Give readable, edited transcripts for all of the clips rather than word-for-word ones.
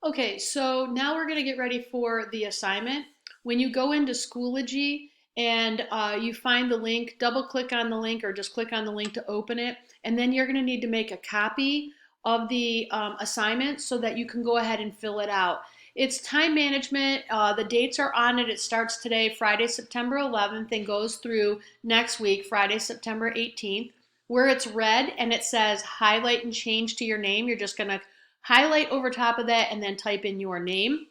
Okay, so now we're going to get ready for the assignment. When you go into Schoology and you find the link, double click on the link or just click on the link to open it. And then you're going to need to make a copy of the assignment so that you can go ahead and fill it out. It's time management. The dates are on it. It starts today, Friday, September 11th, and goes through next week, Friday, September 18th. Where it's red and it says highlight and change to your name, you're just going to highlight over top of that and then type in your name.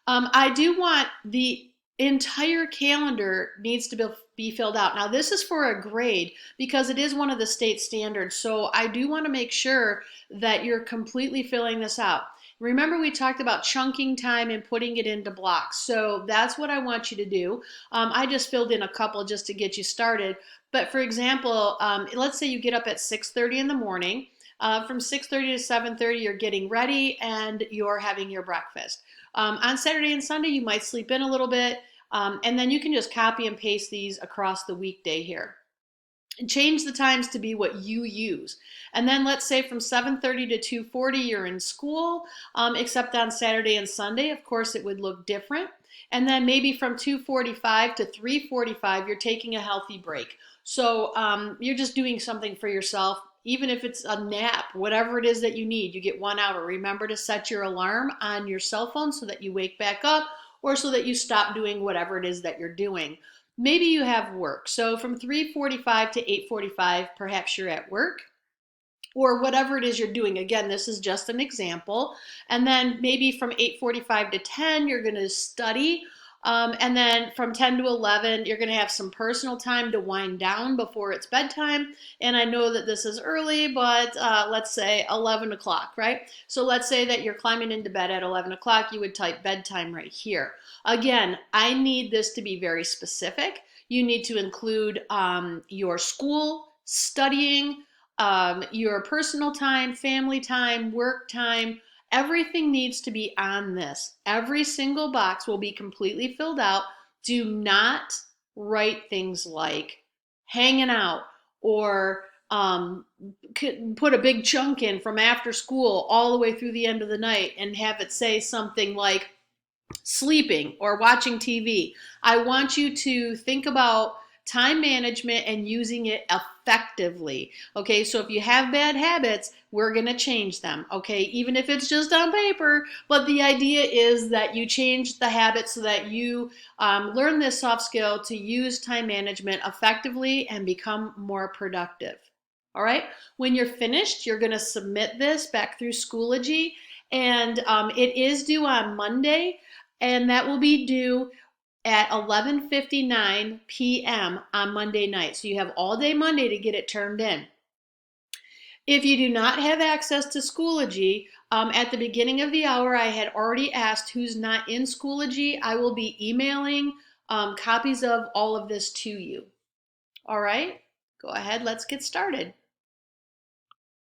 I do want the entire calendar needs to be filled out. Now this is for a grade because it is one of the state standards. So I do want to make sure that you're completely filling this out. Remember we talked about chunking time and putting it into blocks. So that's what I want you to do. I just filled in a couple just to get you started. But for example, let's say you get up at 6:30 in the morning. From 6:30 to 7:30, you're getting ready and you're having your breakfast. On Saturday and Sunday, you might sleep in a little bit, and then you can just copy and paste these across the weekday here. And change the times to be what you use. And then let's say from 7:30 to 2:40, you're in school, except on Saturday and Sunday. Of course, it would look different. And then maybe from 2:45 to 3:45, you're taking a healthy break. So you're just doing something for yourself, even if it's a nap, whatever it is that you need. You get 1 hour. Remember to set your alarm on your cell phone so that you wake back up or so that you stop doing whatever it is that you're doing. Maybe you have work. So from 3:45 to 8:45, perhaps you're at work or whatever it is you're doing. Again, this is just an example. And then maybe from 8:45 to 10, you're going to study. And then from 10 to 11, you're going to have some personal time to wind down before it's bedtime. And I know that this is early, but let's say 11 o'clock, right? So let's say that you're climbing into bed at 11 o'clock, you would type bedtime right here. Again, I need this to be very specific. You need to include your school, studying, your personal time, family time, work time. Everything needs to be on this. Every single box will be completely filled out. Do not write things like hanging out or put a big chunk in from after school all the way through the end of the night and have it say something like sleeping or watching TV. I want you to think about time management and using it effectively. Okay, so if you have bad habits, we're going to change them. Okay, even if it's just on paper, but the idea is that you change the habit so that you learn this soft skill to use time management effectively and become more productive. All right, when you're finished, you're going to submit this back through Schoology, and it is due on Monday, and that will be due at 11:59 p.m. on Monday night. So you have all day Monday to get it turned in. If you do not have access to Schoology, at the beginning of the hour, I had already asked who's not in Schoology. I will be emailing copies of all of this to you. All right, go ahead, let's get started.